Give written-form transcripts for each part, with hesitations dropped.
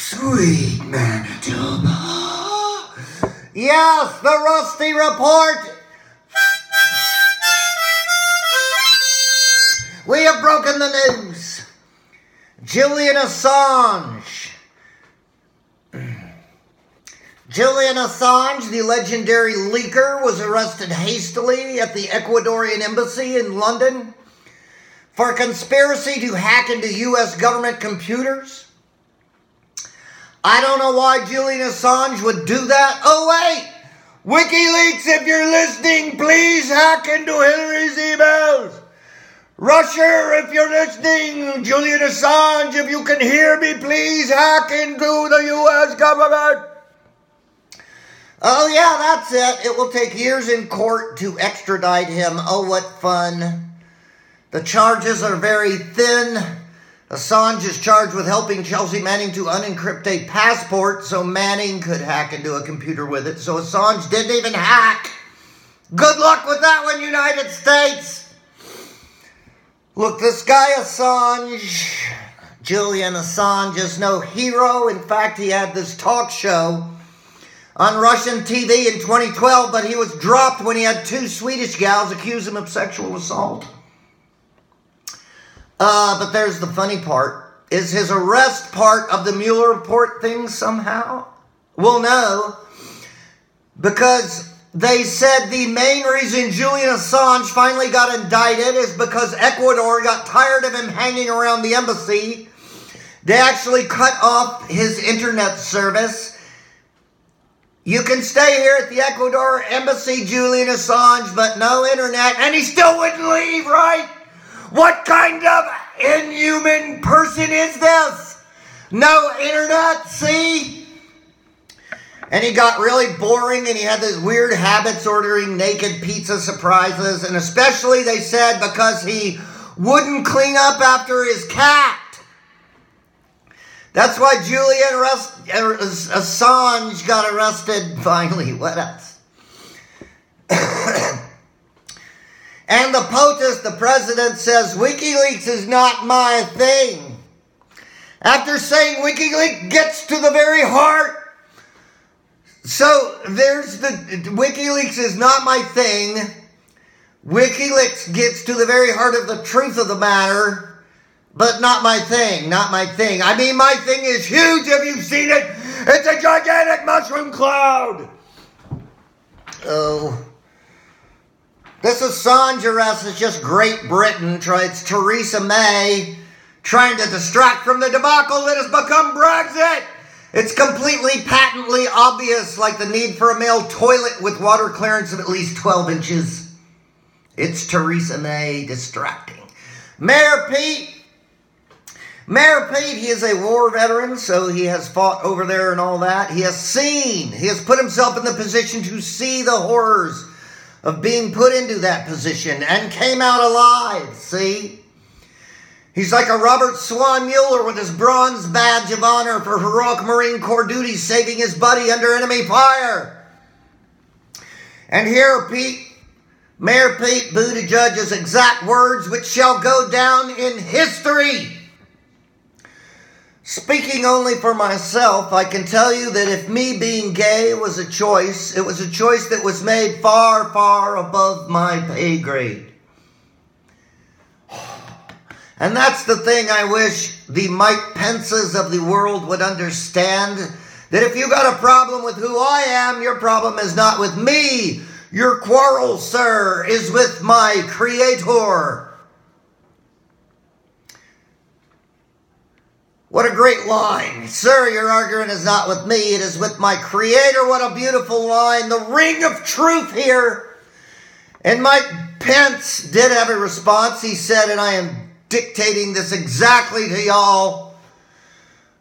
Sweet Manitoba. Yes, the Rusty Report. We have broken the news. Julian Assange. Julian Assange, the legendary leaker, was arrested hastily at the Ecuadorian embassy in London for conspiracy to hack into U.S. government computers. I don't know why Julian Assange would do that. Oh, wait! Wikileaks, if you're listening, please hack into Hillary's emails. Russia, if you're listening, Julian Assange, if you can hear me, please hack into the U.S. government. Oh, yeah, that's it. It will take years in court to extradite him. Oh, what fun. The charges are very thin. Assange is charged with helping Chelsea Manning to unencrypt a passport so Manning could hack into a computer with it. So Assange didn't even hack. Good luck with that one, United States. Look, this guy Assange, Julian Assange, is no hero. In fact, he had this talk show on Russian TV in 2012, but he was dropped when he had two Swedish gals accuse him of sexual assault. But there's the funny part. Is his arrest part of the Mueller report thing somehow? Well, no. Because they said the main reason Julian Assange finally got indicted is because Ecuador got tired of him hanging around the embassy. They actually cut off his internet service. You can stay here at the Ecuador embassy, Julian Assange, but no internet. And he still wouldn't leave, right? What kind of inhuman person is this? No internet, see? And he got really boring, and he had these weird habits, ordering naked pizza surprises, and especially, they said, because he wouldn't clean up after his cat. That's why Julian Assange got arrested finally. What else? And the POTUS, the president, says Wikileaks is not my thing. After saying Wikileaks gets to the very heart. So there's the Wikileaks is not my thing. WikiLeaks gets to the very heart of the truth of the matter, but not my thing, not my thing. I mean, my thing is huge. Have you seen it? It's a gigantic mushroom cloud. Oh. This Assange arrest is just Great Britain. It's Theresa May trying to distract from the debacle that has become Brexit. It's completely, patently obvious, like the need for a male toilet with water clearance of at least 12 inches. It's Theresa May distracting. Mayor Pete, he is a war veteran, so he has fought over there and all that. He has put himself in the position to see the horrors of being put into that position and came out alive, see? He's like a Robert Swan Mueller with his bronze badge of honor for heroic Marine Corps duty, saving his buddy under enemy fire. And here, Mayor Pete BUDDHAJUDGE's exact words, which shall go down in history. Speaking only for myself, I can tell you that if me being gay was a choice, it was a choice that was made far, far above my pay grade. And that's the thing I wish the Mike Pences of the world would understand, that if you got a problem with who I am, your problem is not with me. Your quarrel, sir, is with my Creator. What a great line. Sir, your argument is not with me, it is with my Creator. What a beautiful line. The ring of truth here. And Mike Pence did have a response. He said, and I am dictating this exactly to y'all.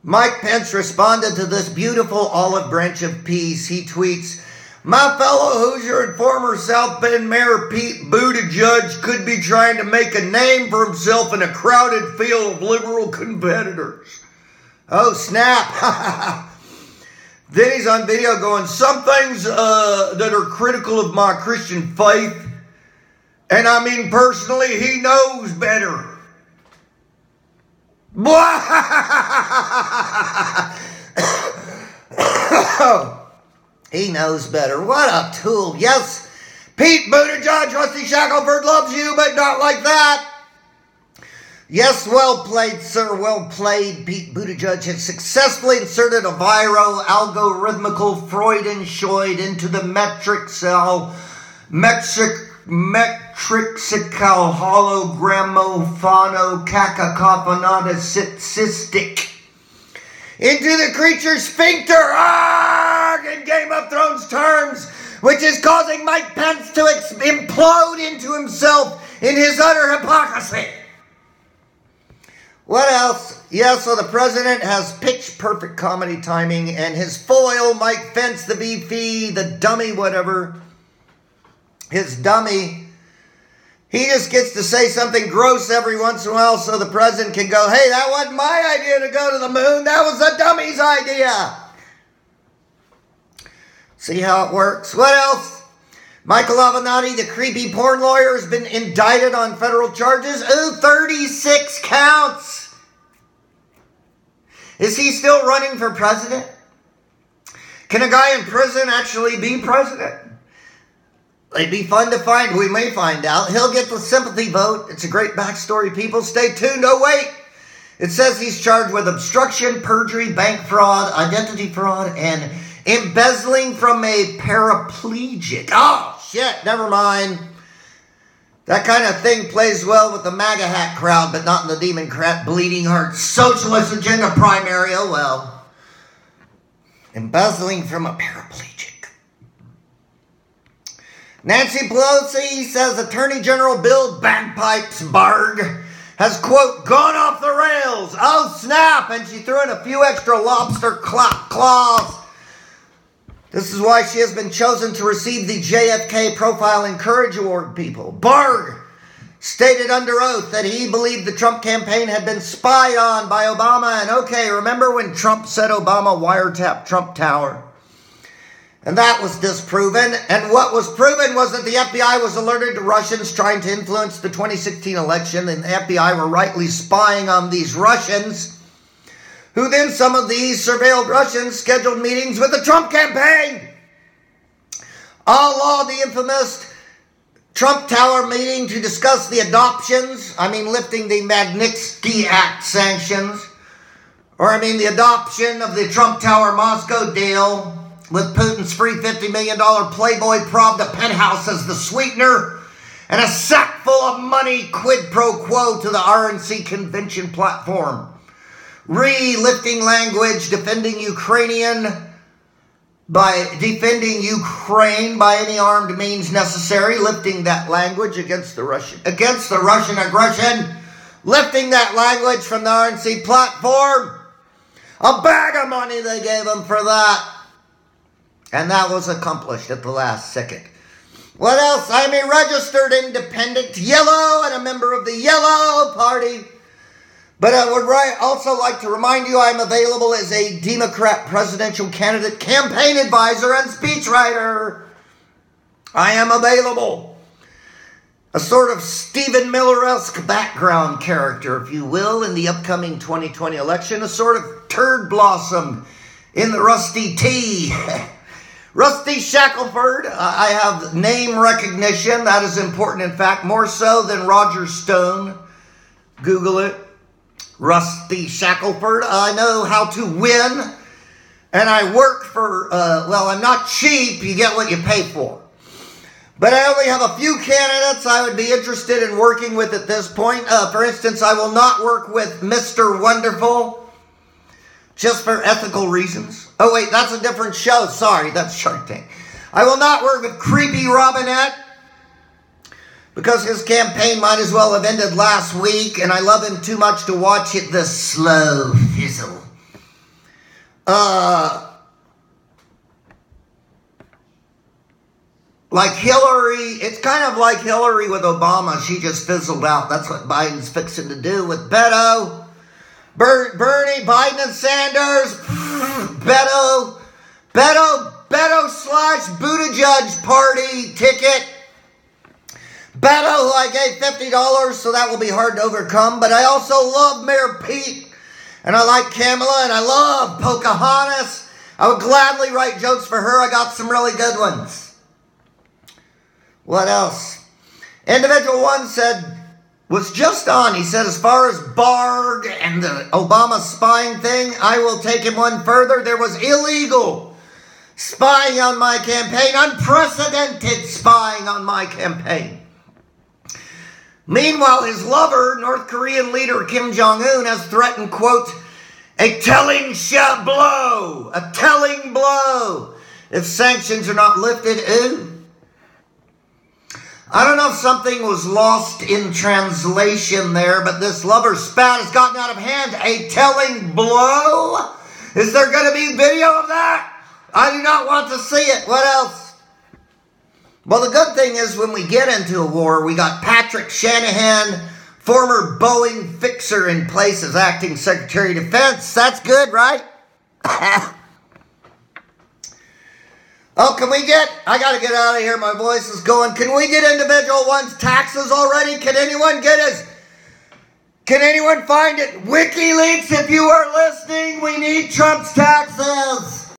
Mike Pence responded to this beautiful olive branch of peace. He tweets, my fellow Hoosier and former South Bend Mayor Pete BUDDHAJUDGE could be trying to make a name for himself in a crowded field of liberal competitors. Oh, snap. Then he's on video going, some things that are critical of my Christian faith, and I mean personally, he knows better. He knows better. What a tool. Yes, Pete Buttigieg, Rusty Shackelford loves you, but not like that. Yes, well played, sir. Well played. Pete Buttigieg has successfully inserted a viral, algorithmical Freudenscheid into the metrixical hologramophono-cacacophonaticystic into the creature's sphincter, in Game of Thrones terms, which is causing Mike Pence to implode into himself in his utter hypocrisy. What else? Yeah, so the president has pitch-perfect comedy timing, and his foil, Mike Pence, the VP, the dummy, whatever, his dummy, he just gets to say something gross every once in a while so the president can go, hey, that wasn't my idea to go to the moon. That was the dummy's idea. See how it works? What else? Michael Avenatti, the creepy porn lawyer, has been indicted on federal charges. 36 counts. Is he still running for president? Can a guy in prison actually be president? It'd be fun to find. We may find out. He'll get the sympathy vote. It's a great backstory, people. Stay tuned. Oh, wait. It says he's charged with obstruction, perjury, bank fraud, identity fraud, and embezzling from a paraplegic. Oh, shit. Never mind. That kind of thing plays well with the MAGA hat crowd, but not in the Democrat bleeding heart socialist agenda primary. Oh, well. Embezzling from a paraplegic. Nancy Pelosi says Attorney General Bill Bagpipes BARGGH has, quote, gone off the rails. Oh, snap. And she threw in a few extra lobster claws. This is why she has been chosen to receive the JFK Profile and Courage Award, people. BARGGH stated under oath that he believed the Trump campaign had been spied on by Obama. And okay, remember when Trump said Obama wiretapped Trump Tower? And that was disproven. And what was proven was that the FBI was alerted to Russians trying to influence the 2016 election. And the FBI were rightly spying on these Russians, who then, some of these surveilled Russians, scheduled meetings with the Trump campaign. A la the infamous Trump Tower meeting to discuss the adoptions. Lifting the Magnitsky Act sanctions. The adoption of the Trump Tower Moscow deal, with Putin's free $50 million Playboy Pravda penthouse as the sweetener, and a sack full of money quid pro quo to the RNC convention platform. Lifting language, defending Ukraine by any armed means necessary, lifting that language against the Russian aggression, lifting that language from the RNC platform. A bag of money they gave them for that. And that was accomplished at the last second. What else? I'm a registered independent yellow and a member of the Yellow Party. But I would also like to remind you I'm available as a Democrat presidential candidate, campaign advisor, and speechwriter. I am available. A sort of Stephen Miller-esque background character, if you will, in the upcoming 2020 election. A sort of turd blossom in the rusty tea. Rusty Shackelford, I have name recognition. That is important, in fact, more so than Roger Stone. Google it. Rusty Shackelford. I know how to win. And I work for, I'm not cheap. You get what you pay for. But I only have a few candidates I would be interested in working with at this point. For instance, I will not work with Mr. Wonderful, just for ethical reasons. Oh, wait, that's a different show. Sorry, that's Shark Tank. I will not work with Creepy Robinette, because his campaign might as well have ended last week, and I love him too much to watch it the slow fizzle. Like Hillary, it's kind of like Hillary with Obama. She just fizzled out. That's what Biden's fixing to do with Beto. Bernie, Biden, and Sanders. Beto / BUDDHAJUDGE party ticket. Beto, who I gave $50, so that will be hard to overcome. But I also love Mayor Pete. And I like Kamala, and I love Pocahontas. I would gladly write jokes for her. I got some really good ones. What else? Individual 1 said, was just on. He said, as far as BARGGH and the Obama spying thing, I will take him one further. There was illegal spying on my campaign, unprecedented spying on my campaign. Meanwhile, his lover, North Korean leader Kim Jong-un, has threatened, quote, a telling blow if sanctions are not lifted. Ooh. I don't know if something was lost in translation there, but this lover spat has gotten out of hand. A telling blow? Is there going to be video of that? I do not want to see it. What else? Well, the good thing is when we get into a war, we got Patrick Shanahan, former Boeing fixer, in place as acting Secretary of Defense. That's good, right? Oh, I got to get out of here. My voice is going. Can we get individual 1's taxes already? Can anyone find it? WikiLeaks, if you are listening, we need Trump's taxes.